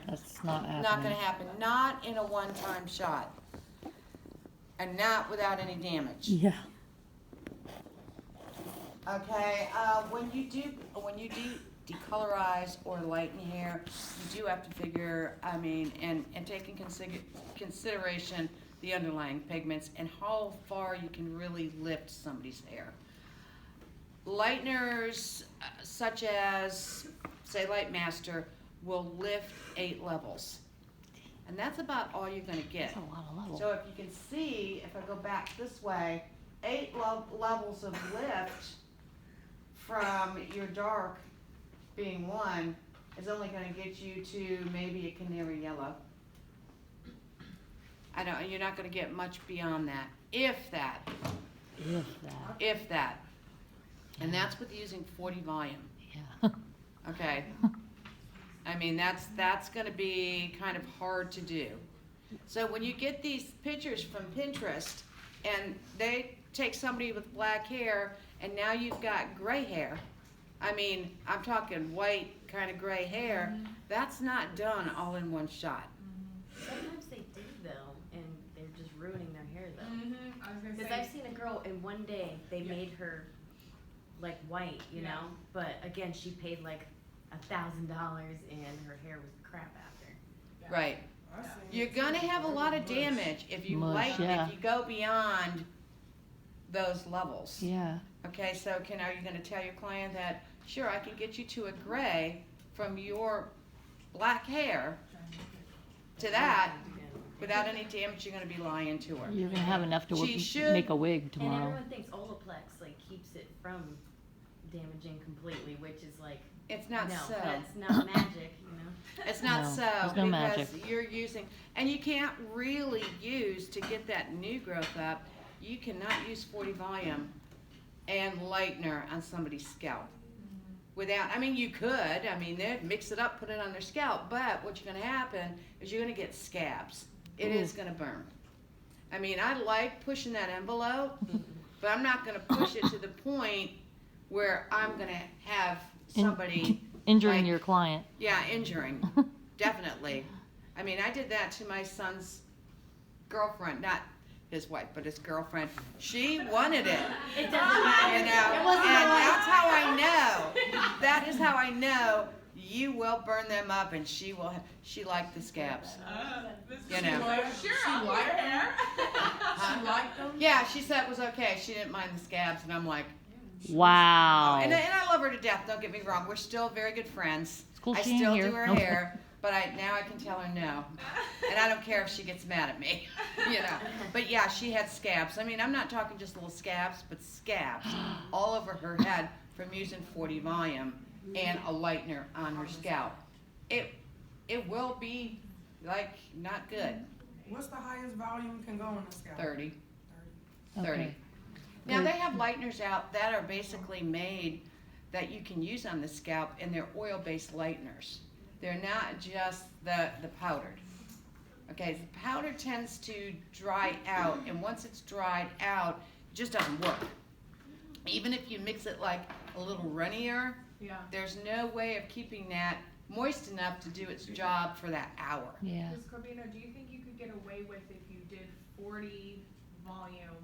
That's not happening. Not gonna happen, not in a one-time shot. And not without any damage. Yeah. Okay, when you do decolorize or lighten hair, you do have to figure, and take in consideration the underlying pigments and how far you can really lift somebody's hair. Lighteners, such as, say, Light Master, will lift 8 levels. And that's about all you're gonna get. That's a lot of levels. So if you can see, if I go back this way, 8 levels of lift from your dark being 1 is only gonna get you to maybe a canary yellow. I know, you're not gonna get much beyond that, if that. If that. And that's with using 40 volume. Yeah. Okay. That's gonna be kind of hard to do. So when you get these pictures from Pinterest and they take somebody with black hair and now you've got gray hair, I'm talking white kind of gray hair, that's not done all in one shot. Sometimes they do though, and they're just ruining their hair though. I was gonna Because say, I've seen a girl in one day, they made her like white, you know? But again, she paid like $1,000 and her hair was crap after. Right. You're gonna have a lot of damage if you Mush, if you go beyond those levels. Yeah. Okay, so are you gonna tell your client that, sure, I can get you to a gray from your black hair to that without any damage? You're gonna be lying to her. You're gonna have enough to She should- make a wig And tomorrow. everyone thinks Olaplex like keeps it from damaging completely, which is like, It's not no, so. that's not magic, you know? It's not No, so, there's no because magic. you're using, and you can't really use, to get that new growth up, you cannot use 40 volume and lightener on somebody's scalp. Without, you could, they'd mix it up, put it on their scalp, but what's gonna happen is you're gonna get scabs. It is gonna burn. I like pushing that envelope, but I'm not gonna push it to the point where I'm gonna have somebody Injuring like- your client. Yeah, injuring, definitely. I did that to my son's girlfriend, not his wife, but his girlfriend. She wanted it, It doesn't matter. you know, It wasn't and a lie. that's how I know. That is how I know you will burn them up, and she liked the scabs. You know. Sure, she liked hair. She liked them. Yeah, she said it was okay. She didn't mind the scabs, and I'm like, Wow. and I love her to death. Don't get me wrong. We're still very good friends. It's cool I she ain't still here. do her Nope. hair, but now I can tell her no, and I don't care if she gets mad at me, you know. But yeah, she had scabs. I'm not talking just little scabs, but scabs all over her head from using 40 volume and a lightener on her scalp. It will be like not good. What's the highest volume can go on the scalp? 30. Okay. 30. Now they have lighteners out that are basically made that you can use on the scalp, and they're oil-based lighteners. They're not just the powdered. Okay, the powder tends to dry out, and once it's dried out, it just doesn't work. Even if you mix it like a little runnier, Yeah. there's no way of keeping that moist enough to do its job for that hour. Yeah. Ms. Corbino, do you think you could get away with if you did 40 volume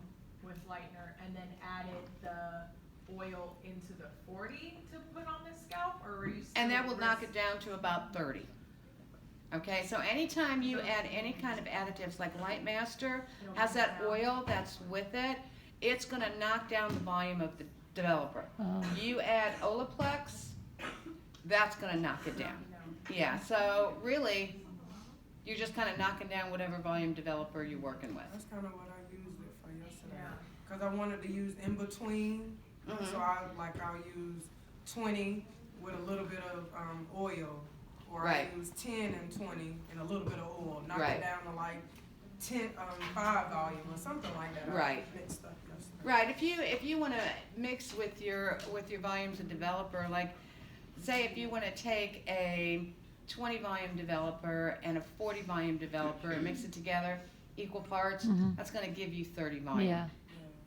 with lightener and then added the oil into the 40 to put on the scalp, or are you still And that will knock risk- it down to about 30. Okay, so anytime you add any kind of additives like Light Master It'll has bring it that down. oil that's with it, it's gonna knock down the volume of the developer. Oh. You add Olaplex, that's gonna knock it down. Yeah, so really, you're just kinda knocking down whatever volume developer you're working with. That's kind of what I used it for yesterday. Yeah. Cause I wanted to use in between, Mhm. so I'll use 20 with a little bit of oil, or Right. I use 10 and 20 and a little bit of oil, knock Right. it down to like 5 volume or something like that. Right. I mixed stuff yesterday. Right, if you wanna mix with your volumes of developer, like, say if you wanna take a 20 volume developer and a 40 volume developer and mix it together, equal parts, Mhm. that's gonna give you 30 volume. Yeah.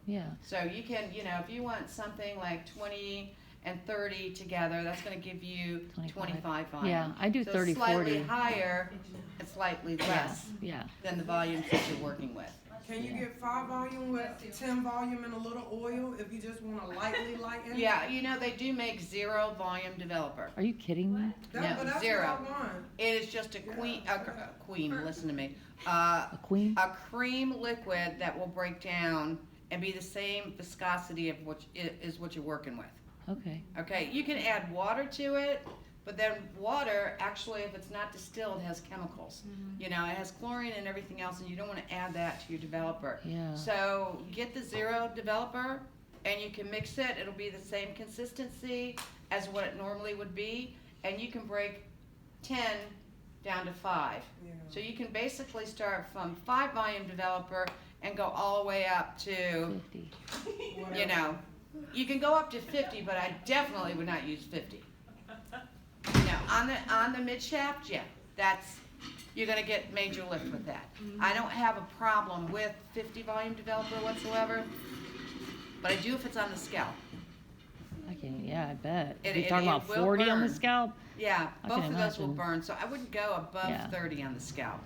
Yeah. So you can, if you want something like 20 and 30 together, that's gonna give you 25 volume. Yeah, I do So 30, slightly 40. higher and slightly less Yeah, than the volumes that you're working with. Can you get 5 volume with 10 volume and a little oil if you just want to lightly lighten? Yeah, you know, they do make 0 volume developer. are you kidding me? No, That's 0. what I want. It is just a queen, listen to me, A queen? a cream liquid that will break down and be the same viscosity of what you're working with. Okay. Okay, you can add water to it, but then water, actually, if it's not distilled, has chemicals. You know, it has chlorine and everything else, and you don't want to add that to your developer. Yeah. So get the 0 developer, and you can mix it. It'll be the same consistency as what it normally would be, and you can break 10 down to 5. Yeah. So you can basically start from 5 volume developer and go all the way up to, 50. you know, you can go up to 50, but I definitely would not use 50. You know, on the mid shaft, yeah, that's, you're gonna get major lift with that. I don't have a problem with 50 volume developer whatsoever, but I do if it's on the scalp. I can, yeah, I bet. It- You're it- talking it about will 40 on the burn. scalp? Yeah, I both can of those will imagine. burn, so I wouldn't go above Yeah. 30 on the scalp.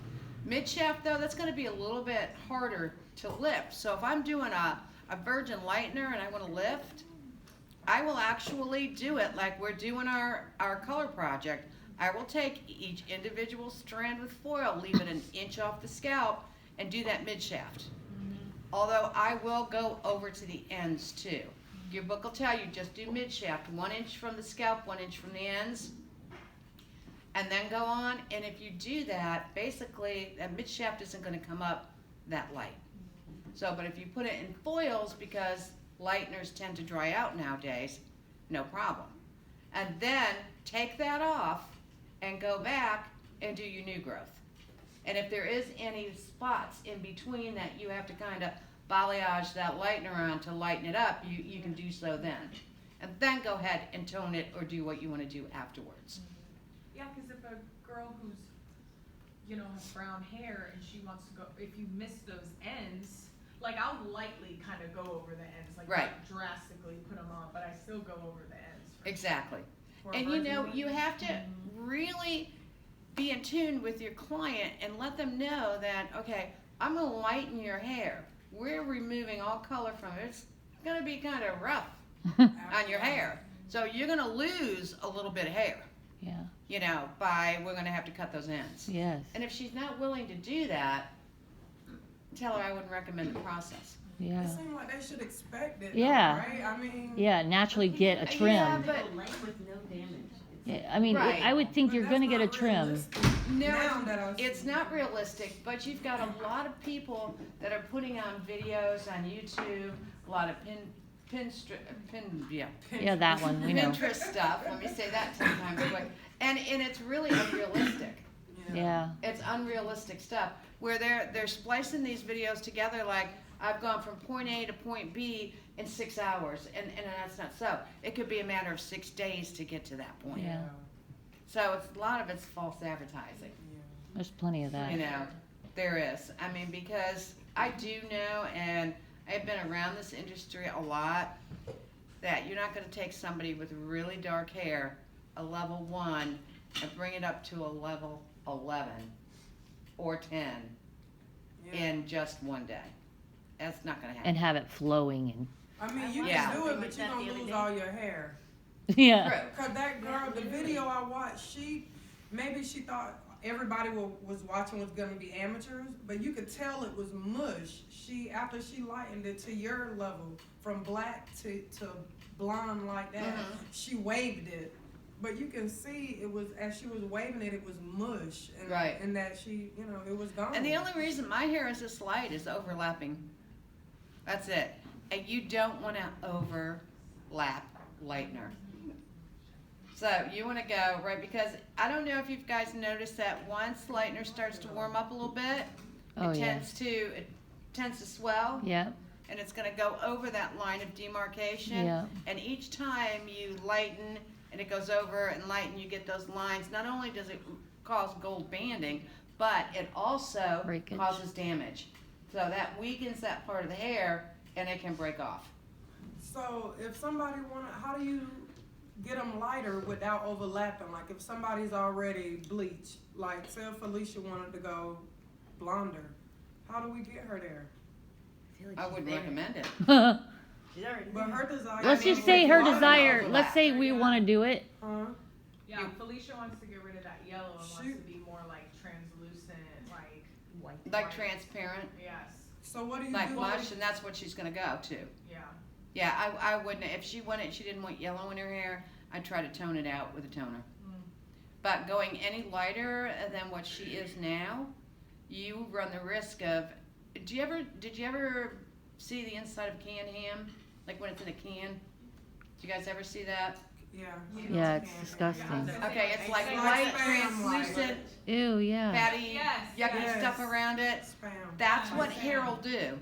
Mid shaft though, that's gonna be a little bit harder to lift. So if I'm doing a virgin lightener and I wanna lift, I will actually do it like we're doing our color project. I will take each individual strand with foil, leave it an inch off the scalp, and do that mid shaft. Although I will go over to the ends too. Your book will tell you just do mid shaft, 1 inch from the scalp, 1 inch from the ends, and then go on. And if you do that, basically that mid shaft isn't going to come up that light. So, but if you put it in foils, because lighteners tend to dry out nowadays, no problem. And then take that off and go back and do your new growth. And if there is any spots in between that you have to kind of balayage that lightener on to lighten it up, you can do so then. And then go ahead and tone it or do what you want to do afterwards. Yeah, because if a girl who's, you know, has brown hair and she wants to go, if you miss those ends, like I'll lightly kind of go over the ends, like Right. not drastically put them on, but I still go over the ends. Exactly. for a And you virgin know, woman. you have to really be in tune with your client and let them know that, okay, I'm going to lighten your hair. We're removing all color from it. It's going to be kind of rough on your hair. So you're going to lose a little bit of hair, Yeah. you know, we're going to have to cut those ends. Yes. And if she's not willing to do that, tell her I wouldn't recommend the process. Yeah. It seems like they should expect it. Yeah. Though, right? I mean. Yeah, naturally get a trim. Yeah, but Go light with no damage. Yeah, I mean, Right. I would think But you're that's going to get a not trim. realistic no, now that I see it's it. not realistic, but you've got a lot of people that are putting on videos on YouTube, a lot of Yeah, that one, we know. Pinterest stuff. Let me say that 10 times quick. And it's really unrealistic. Yeah. It's unrealistic stuff where they're splicing these videos together like I've gone from point A to point B in 6 hours, and that's not so. It could be a matter of 6 days to get to that point. Yeah. So it's a lot of it's false advertising. There's plenty of that. You know, there is. I mean, because I do know, and I've been around this industry a lot, that you're not going to take somebody with really dark hair, a level 1, and bring it up to a level 11 or 10 in just one day. That's not going to happen. And have it flowing and I mean, you Yeah. can do it, Like but you're that gonna the other lose day. all your hair. yeah. True. Cause that girl, the video I watched, maybe she thought everybody was watching was gonna be amateurs, but you could tell it was mush. After she lightened it to your level, from black to blonde like that, she waved it. But you can see it was, as she was waving it, it was mush. And, Right. And that she, it was gone. And the only reason my hair is this light is overlapping. That's it. And you don't want to overlap lightener. So you want to go, right, because I don't know if you guys noticed that once lightener starts to warm up a little bit, Oh, it yeah. tends to swell, Yeah. and it's going to go over that line of demarcation. Yeah. And each time you lighten and it goes over and lighten, you get those lines. Not only does it cause gold banding, but it also Breakage. causes damage. So that weakens that part of the hair, and it can break off. So if somebody how do you get them lighter without overlapping. Like if somebody's already bleached, like say if Felicia wanted to go blonder, how do we get her there? feel like I she's wouldn't there. recommend it. She's already But there. her desire. Let's I mean, just say her with desire. overlap. Let's say we want to do it. Huh? Yeah, Felicia wants to get rid of that yellow and wants Shoot. to be more like translucent, like White. Like transparent, yes, So what do you like do? mush, and that's what she's gonna go to. yeah. Yeah, I wouldn't, if she didn't want yellow in her hair, I'd try to tone it out with a toner. Mm. But going any lighter than what she is now, you run the risk of, did you ever see the inside of canned ham? Like when it's in a can? Did you guys ever see that? Yeah. Yeah, it's disgusting. Okay, it's like Like white, spam, like- translucent, Ew, yeah. fatty, Yes, yucky yes. stuff around it. Spam. That's Like what spam. hair will do.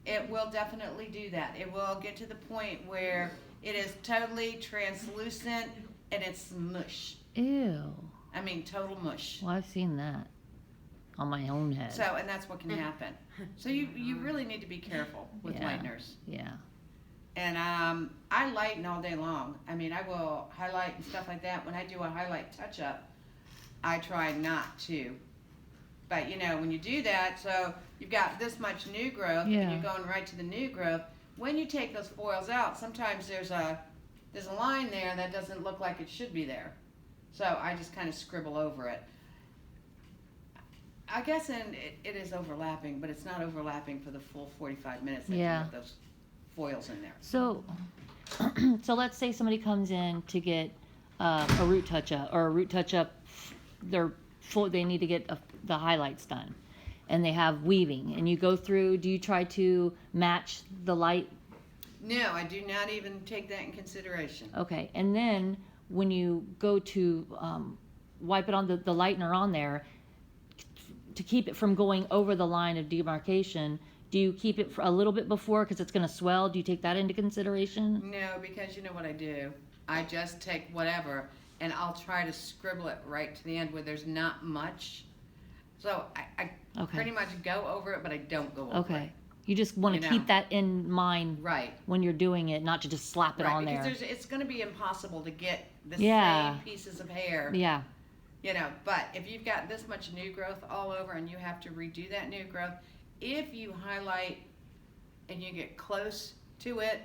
It will definitely do that. It will get to the point where it is totally translucent and it's mush. Ew. I mean, total mush. Well, I've seen that on my own head. So, and that's what can happen. So you really need to be careful with Yeah. lighteners. Yeah. And I lighten all day long. I mean, I will highlight and stuff like that. When I do a highlight touch-up, I try not to. But, you know, when you do that, so you've got this much new growth, Yeah. and you're going right to the new growth. When you take those foils out, sometimes there's a line there that doesn't look like it should be there. So I just kind of scribble over it. I guess it is overlapping, but it's not overlapping for the full 45 minutes that Yeah. you have those foils in there. So, so let's say somebody comes in to get a root touch-up or a root touch-up. They need to get the highlights done, and they have weaving. And you go through. Do you try to match the light? No, I do not even take that in consideration. Okay, and then when you go to wipe it on the lightener on there, to keep it from going over the line of demarcation, do you keep it for a little bit before because it's going to swell? Do you take that into consideration? No, because you know what I do? I just take whatever and I'll try to scribble it right to the end where there's not much. So I Okay. pretty much go over it, but I don't go over Okay. it. You just want You to know. keep that in mind Right. when you're doing it, not to just slap it Right, on because there. it's going to be impossible to get the Yeah. same pieces of hair, Yeah. you know. But if you've got this much new growth all over and you have to redo that new growth, if you highlight and you get close to it,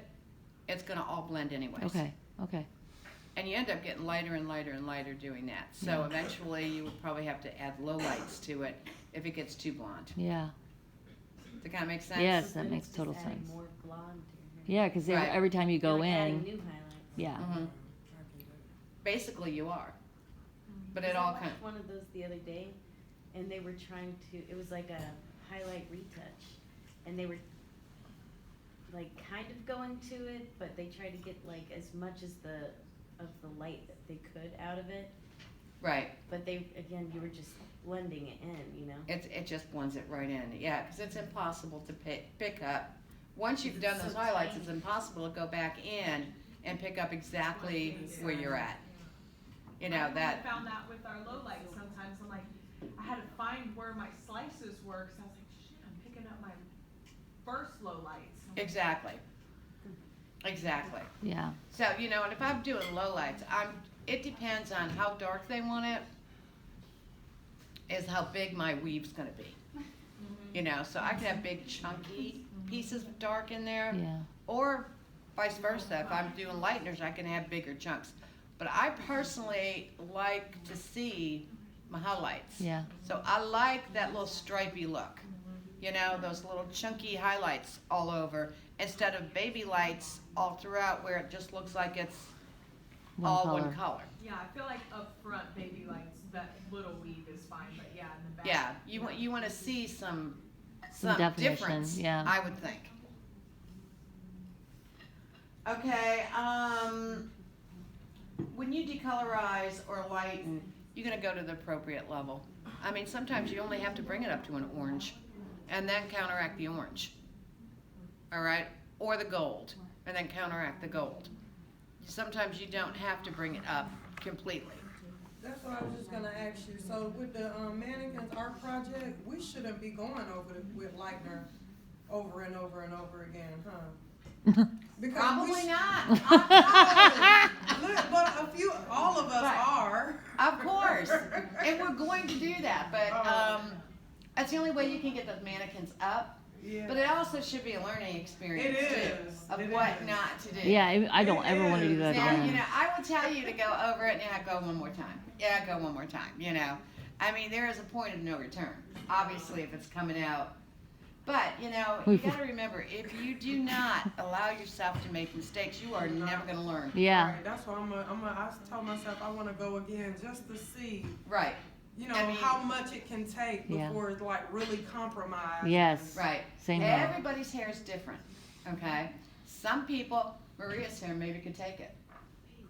it's going to all blend anyways. Okay. Okay. And you end up getting lighter and lighter and lighter doing that. So Yeah. eventually you will probably have to add low lights to it if it gets too blonde. Yeah. Does that kind of make sense? Yes, So that then makes it's total just adding sense. More blonde to your hair. Yeah, because Right. every time you go You're like adding in, new highlights. yeah. hmm Basically you are. But it Because I all watched kind of, one of those the other day, and they were trying to. It was like a highlight retouch, and they were like kind of going to it, but they tried to get like as much as the light that they could out of it. right. But they again, you were just blending it in, you know. It just blends it right in. Yeah, because it's impossible to pick up. Once you've done It's those so highlights, tiny. it's impossible to go back in and pick up exactly where you're at. You know, I that, found that with our low lights sometimes. I'm like, I had to find where my slices were because I was like, shit, I'm picking up my first low lights. I'm like, exactly. Exactly. Yeah. So, you know, and if I'm doing low lights, it depends on how dark they want it, is how big my weave's gonna be. You know, so I could have big chunky pieces of dark in there, Yeah. or vice versa. If I'm doing lighteners, I can have bigger chunks. But I personally like to see my highlights. Yeah. So I like that little stripy look. You know, those little chunky highlights all over, instead of baby lights all throughout where it just looks like it's One all color. one color. Yeah, I feel like up front baby lights, that little weave is fine, but yeah, in the back. Yeah, you want to see some definition, difference, yeah. I would think. Okay, when you decolorize or lighten, you're gonna go to the appropriate level. I mean, sometimes you only have to bring it up to an orange, and then counteract the orange. All right, or the gold, and then counteract the gold. Sometimes you don't have to bring it up completely. That's what I was just gonna ask you. So with the mannequins art project, we shouldn't be going over with Lightener over and over and over again, huh? Because Probably not. Look, but all of us Right. are. Of course. And we're going to do that, but that's the only way you can get those mannequins up. Yeah. But it also should be a learning experience It too, is. of It what is. not to do. Yeah, I don't ever want to do that Now, again. you know, I will tell you to go over it, and go one more time. Yeah, go one more time, you know. I mean, there is a point of no return, obviously, if it's coming out. But, you know, you gotta remember, if you do not allow yourself to make mistakes, you are never gonna learn. Yeah. Right, that's why I told myself I want to go again just to see, Right, you know, I mean- how much it can take Yeah. before it's like really compromised. Yes. right. Same here. Everybody's hair is different, okay? Some people, Maria's hair maybe could take it.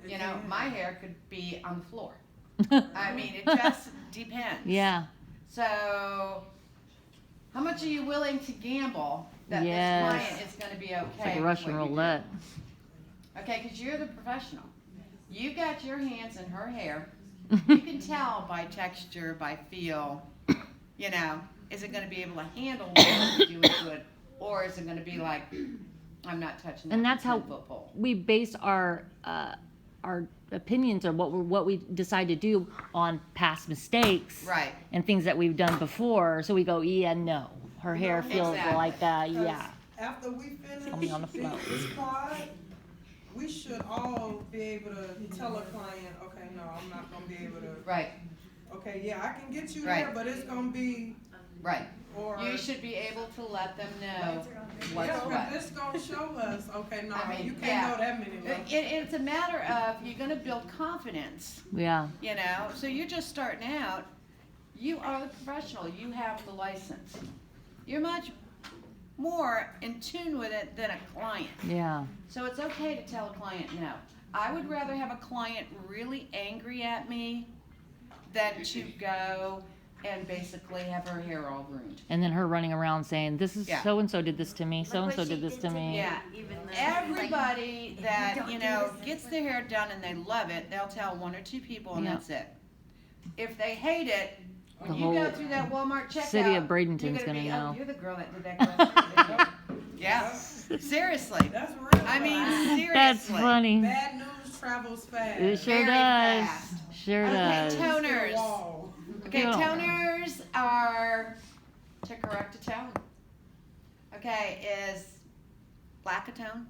You know, my hair could be on the floor. I mean, it just depends. Yeah. So, how much are you willing to gamble that Yes. this client is going to be okay? It's like a with Russian what you do? roulette. Okay, because you're the professional. You got your hands in her hair. You can tell by texture, by feel. You know, is it going to be able to handle what you're doing to it, or is it going to be like, I'm not touching that And that's how 10-foot pole? we base our opinions or what we decide to do on past mistakes Right. and things that we've done before. So we go, yeah, no, her hair feels Exactly. like that. 'Cause Yeah. After we finish Tell me on the float. this part, we should all be able to tell a client, okay, no, I'm not gonna be able to. Right, Okay, yeah, I can get you Right. there, but it's gonna be, right. or. You should be able to let them know what's Yeah, what. but this gonna show us, okay, no, I mean, you can't yeah. go that many levels. It's a matter of you're going to build confidence, Yeah. you know. So you're just starting out. You are the professional. You have the license. You're much more in tune with it than a client. Yeah. So it's okay to tell a client no. I would rather have a client really angry at me than to go and basically have her hair all ruined. And then her running around saying, this is Yeah. so and so did this to me. So and Like so what did she this to me. Yeah. Even though, Everybody like, that, don't you do know, this, gets their hair done and they love it, they'll tell one or two people and Yeah. that's it. If they hate it, when The you go whole through that Walmart checkout, city of you're Bradenton's gonna be, know. Oh, you're the girl that did that. Yeah, seriously. That's real. I mean, seriously. That's funny. Bad news travels fast. It sure Very does. fast. Sure Okay, does. To the toners. wall. Okay, Yeah. toners are to correct a tone. Okay, is black a tone?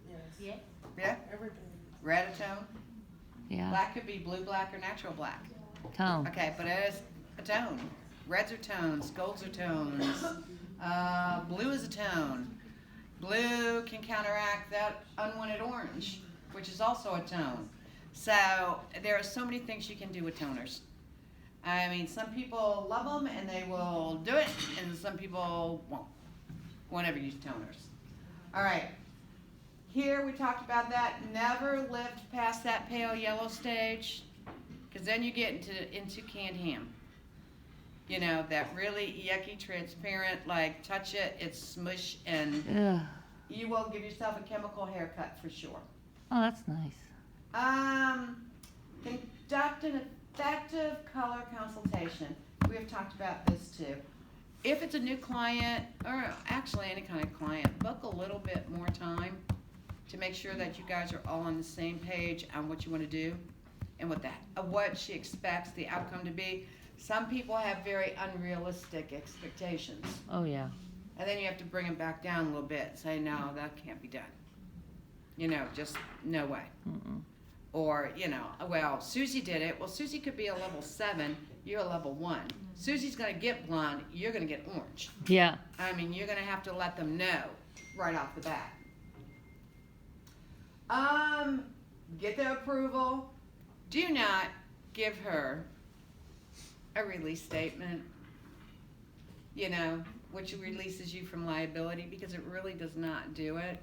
Yes. Yeah. Yeah. Everything. Red a tone? Yeah. Black could be blue black or natural black. Tone. Okay, but it is a tone. Reds are tones, golds are tones. Blue is a tone. Blue can counteract that unwanted orange, which is also a tone. So there are so many things you can do with toners. I mean, some people love them and they will do it, and some people won't ever use toners. All right. Here we talked about that. Never lift past that pale yellow stage, because then you get into canned ham. You know, that really yucky, transparent, like touch it, it's smush, and Ugh. you will give yourself a chemical haircut for sure. Oh, that's nice. Conduct an effective color consultation. We have talked about this too. If it's a new client, or actually any kind of client, book a little bit more time to make sure that you guys are all on the same page on what you want to do and what she expects the outcome to be. Some people have very unrealistic expectations, Oh, yeah. and then you have to bring them back down a little bit. Say, no, that can't be done. You know, just no way. Mm-mm. Or, you know, well, Susie did it. Well, Susie could be a level 7. You're a level 1. Susie's going to get blonde. You're going to get orange. Yeah. I mean, you're going to have to let them know right off the bat. Get their approval. Do not give her a release statement, you know, which releases you from liability, because it really does not do it.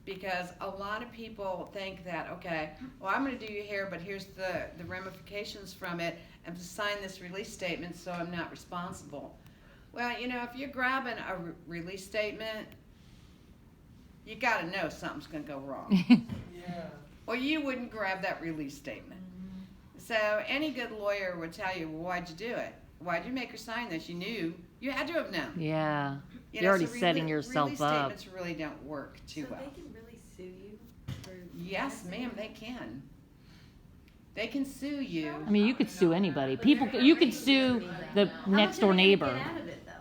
Because a lot of people think that, okay, well, I'm going to do your hair, but here's the ramifications from it, and to sign this release statement so I'm not responsible. Well, you know, if you're grabbing a release statement, you got to know something's going to go wrong. Yeah. Or you wouldn't grab that release statement. So any good lawyer would tell you, well, why'd you do it? why'd you make her sign this? You knew. You had to have known. Yeah. You You're already so setting yourself release up. statements really don't work too So well. they can really sue you for. Yes, ma'am, they can. They can sue you. I mean, you could sue anybody. You could sue the next door neighbor. Get out of it though.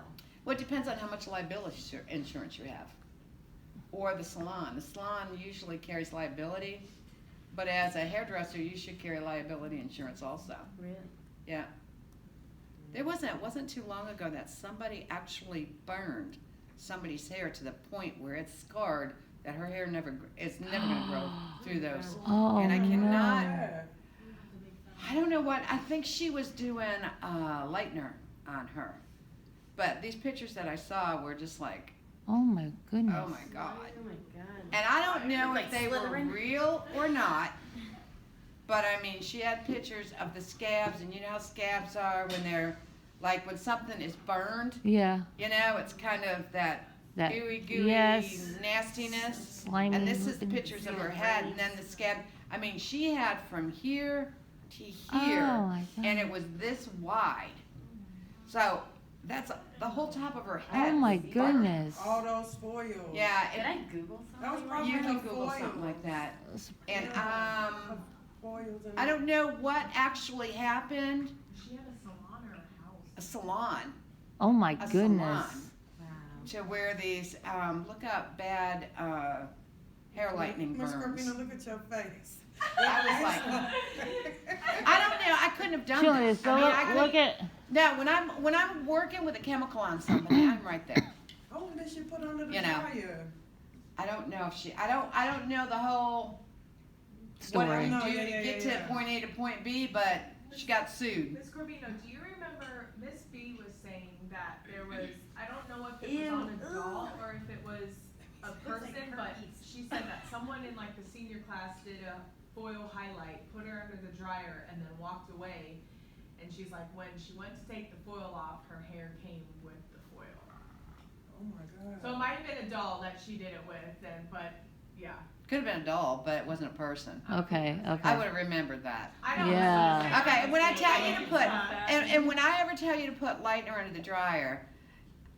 Well, it depends on how much liability insurance you have. Or the salon. The salon usually carries liability, but as a hairdresser, you should carry liability insurance also. Really? Yeah. It wasn't too long ago that somebody actually burned somebody's hair to the point where it's scarred that her hair it's never going to grow through those. Oh, And I cannot, Yeah. I don't know what, I think she was doing lightener on her. But these pictures that I saw were just like, Oh my goodness. oh my God. Oh my god. And I don't know Like if they slithering? were real or not, but I mean, she had pictures of the scabs, and you know how scabs are when they're, like when something is burned, Yeah. you know, it's kind of that That. gooey, gooey Yes. nastiness. Slimy. And this is the looking- pictures of her head, and then the scab. I mean, she had from here to here, Oh my God. and it was this wide. So that's the whole top of her head. Oh my was burned. goodness. All those foils. Yeah, Did I Google That was something? probably you can her Google something foils. like that. And Foils and I don't know what actually happened. She had a salon or a house? A salon, Oh my a goodness. salon, Wow. to where these look up bad hair lightening Miss burns. Scorpino, look at your face. I was like, I don't know. I couldn't have done Julius, this. go I mean, look, I look couldn't. at. No, when I'm working with a chemical on somebody, I'm right there. Oh, that she put under the You know. dryer. I don't know if she. I don't know the whole Story. what I No, do yeah, to yeah, get yeah. to point A to point B, but she got sued. Miss Corbino, do you remember Miss B was saying that there was, I don't know if it was Ew, on a doll ugh. or if it was a person, but she said that someone in like the senior class did a foil highlight, put her under the dryer, and then walked away. And she's like, when she went to take the foil off, her hair came with the foil. Oh my God. So it might have been a doll that she did it with, then, but yeah. Could have been a doll, but it wasn't a person. Okay. I Okay. would have remembered that. I don't Yeah. know. Okay, and when I tell you to put, Yeah. and when I ever tell you to put lightener under the dryer,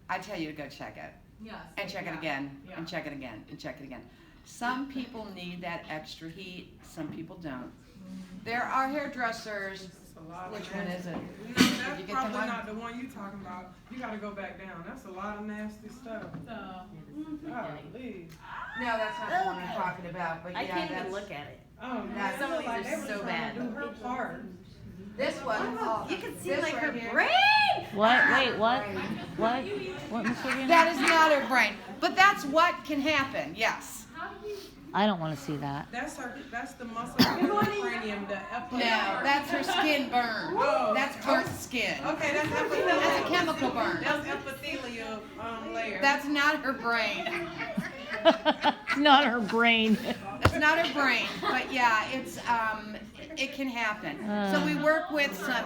I tell you to go check it. Yes. And check it Yeah. again, Yeah. and check it again, and check it again. Some people need that extra heat, some people don't. There are hairdressers, That's a lot of which one is it? You know, Did you that's get the probably one? not the one you talking about. You gotta go back down. That's a lot of nasty stuff. So, Golly. No, that's not the one I'm talking about, but I yeah, can't even that's, look at it. Oh, That's- man. some of these Like are they were so trying bad. to do her part. this one. Oh, You can see this like right her here. brain. What? Wait. What? What? What, Mr. Reno? That is not her brain, but that's what can happen, yes. I don't want to see that. That's her. That's the muscle in the cranium. The No, that's her skin burn. Oh. That's burnt skin. Okay, that's That's a epithelial. chemical burn. That's epithelial layer. That's not her brain. It's not her brain. That's not her brain, but yeah, it's it can happen. So we work with some.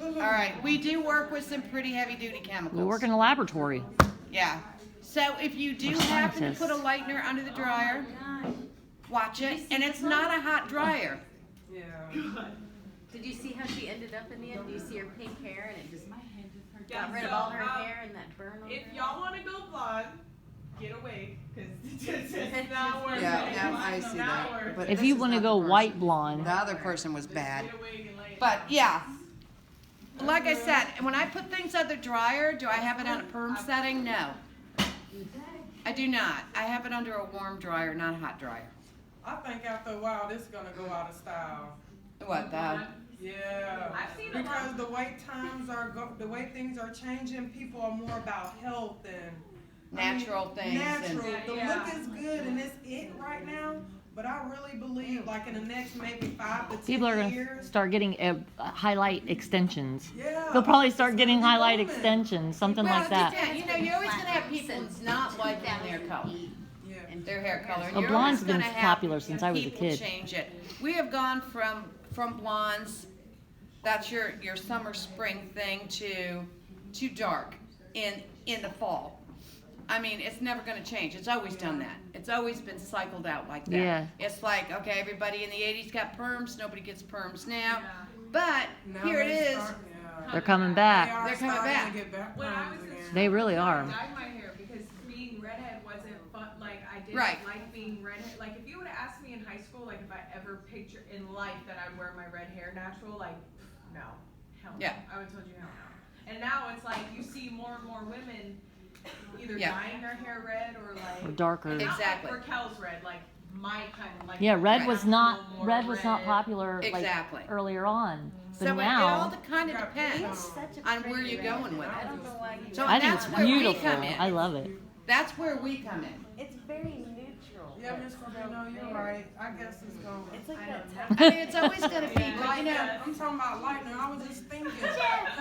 All right, we do work with some pretty heavy duty chemicals. We work in a laboratory. Yeah. So if you do We're happen to scientists. put a lightener under the dryer, watch it, and it's not a hot dryer. Yeah. Did you see how she ended up in the end? Do you see her pink hair and it just Yeah, got rid of so, all her hair and that burn on if her? y'all want to go blonde, get away, because it's not worth it. Yeah, no, I It's see not that. worth But it. If this you is want to not the go person. white blonde, The other person was bad. Get away and lay it But down. yeah, like I said, when I put things under the dryer, do I have it on a perm setting? No. I do not. I have it under a warm dryer, not a hot dryer. I think after a while this is gonna go out of style. What, the? Yeah. I've seen a lot. Because the way times are the way things are changing, people are more about health and Natural things and- Natural. The Yeah. look is good and it's it right now. But I really believe, like in the next maybe 5 to 10 people are going to years, start getting highlight extensions. yeah, They'll probably start it's getting gonna be highlight booming. extensions, something Well, like that. yeah, you know, you're always gonna have people that's not liking their color. Yeah. Their hair color. And Well, you're blonde's always been gonna have popular since I was a people kid. change it. We have gone from blondes, that's your summer spring thing, to dark in the fall. I mean, it's never gonna change. It's always done that. It's always been cycled out like that. Yeah. It's like, okay, everybody in the 80s got perms, nobody gets perms now. Yeah. But Now here it they is. start- yeah. They're coming They back. are They're coming starting back. to get back When I perms was in again. They really are. I dyed my hair because being redhead wasn't fun. Like I didn't Right. like being redhead. Like if you would have asked me in high school, like if I ever picture in life that I'd wear my red hair natural, like no, hell no. Yeah. I would have told you hell no. And now it's like you see more and more women either Yeah. dyeing their hair red or like Or darker. and not Exactly. like Raquel's red, like my kind of like Yeah, red Right. was not popular like Exactly. earlier on. But So now it all kind of Yeah, depends Such a on where pretty you're red. going with I it. don't know why you. So I think that's it's where we beautiful. come in. I love it. That's where we come in. It's very neutral. Yeah, Miss Rubino, you're right. I guess it's going. It's like I that don't type. I mean, it's always going to be, but you know, I'm talking about lightning. I was just thinking.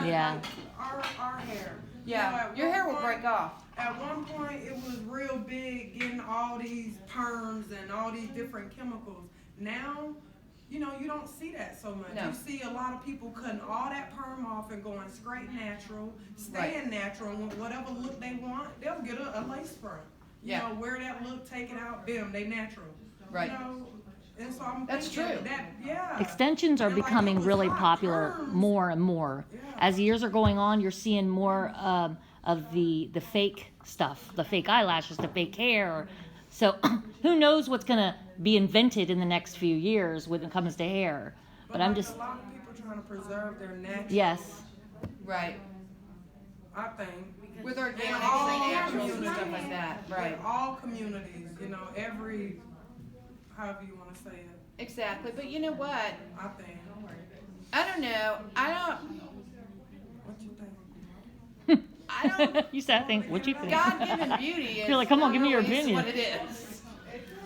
Yeah. Our hair. You know, yeah, at your one hair will point- break off. At one point, it was real big getting all these perms and all these different chemicals. Now, you know, you don't see that so much. No. You see a lot of people cutting all that perm off and going straight natural, staying natural, and whatever look they want, they'll get a lace front. You Yeah. know, wear that look, take it out, boom, they natural. Right. You know, and so I'm That's thinking true. that, yeah. Extensions are And like, becoming it was really hot popular perms. more and more. Yeah. As years are going on, you're seeing more of the fake stuff, the fake eyelashes, the fake hair. So who knows what's gonna be invented in the next few years when it comes to hair? But I'm like, just a lot of people trying to preserve their natural. yes. Right. I think. With In organics all and naturals and communities. stuff like that. Right. In all communities, you know, every, however you want to say it, Exactly. But you know what? I think. I don't know. What you think? I don't. You said I think what you think. God-given beauty is. You're like, come on, give me your always opinion. What it is.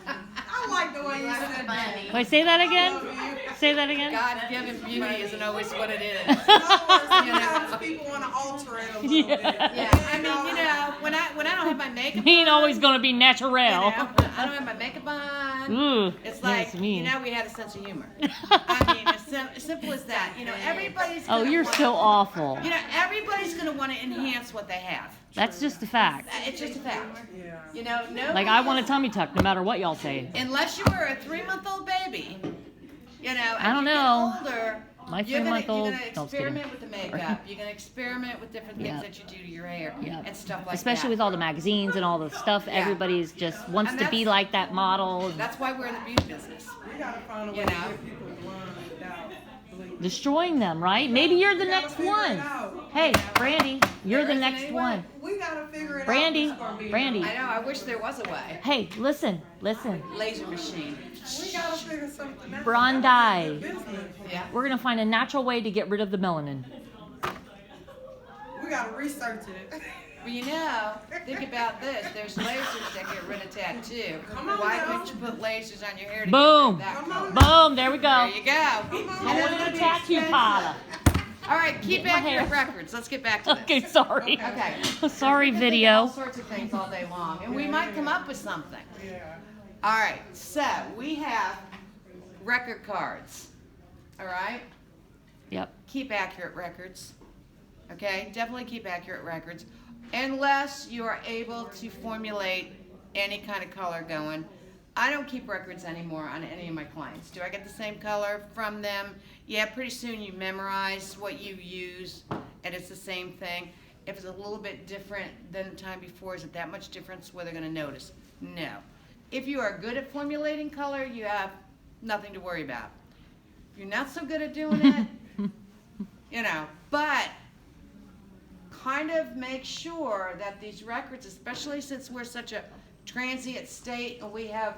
I like the way you said that. Wait, say that again. Say that again. God-given beauty isn't always what it is. In other words, sometimes people want to alter it a little bit. Yeah. I mean, you know, when I don't have my makeup He ain't on, always gonna be natural. you know, I don't have my makeup on. Ooh, It's that's like, mean. you know, we had a sense of humor. I mean, as simple as that. You know, everybody's Oh, gonna you're wanna, so awful. You know, everybody's going to want to enhance what they have. That's just a fact. It's just a fact. Yeah. You know, no. Like I want a tummy tuck, no matter what y'all say. Unless you were a 3-month-old baby, you know, as I don't you know. get older, My you're gonna 3-month-old. You're No, gonna I'm just kidding. experiment with the makeup. You're gonna experiment with different things Yep. that you do to your hair Yep. and stuff like Especially that. with all the magazines and all the stuff, Yeah. everybody's just wants And to be that's- like that model. That's why we're in the beauty business. We gotta find a way You to know. get people blind without bleeding. Destroying them, right? Maybe you're the We gotta next figure one. it out. Hey, Brandy, you're There the isn't next any one. way. We gotta figure it Brandy, out. Who's gonna be Brandy. I know. I wish there was a way. Hey, listen. Laser machine. We gotta figure something out. Brandi. That's a good business. Yeah. We're gonna find a natural way to get rid of the melanin. We gotta research it. Well, you know, think about this. There's lasers that get rid of tattoo. Come on Why now. couldn't you put lasers on your hair to Boom. get rid of Come that on color? Boom, there we There go. you go. I And want it's a gonna be tattoo expensive. parlor. All right, keep my accurate hair. records. Let's get back to this. Okay, sorry. Okay. Sorry, We can think of all video. sorts of things all day long, and we might come up with something. Yeah. All right, so we have record cards. All right, Yep. keep accurate records. Okay, definitely keep accurate records, unless you are able to formulate any kind of color going. I don't keep records anymore on any of my clients. Do I get the same color from them? Yeah, pretty soon you memorize what you use, and it's the same thing. If it's a little bit different than the time before, is it that much difference where they're going to notice? No. If you are good at formulating color, you have nothing to worry about. If you're not so good at doing it, you know, but kind of make sure that these records, especially since we're such a transient state and we have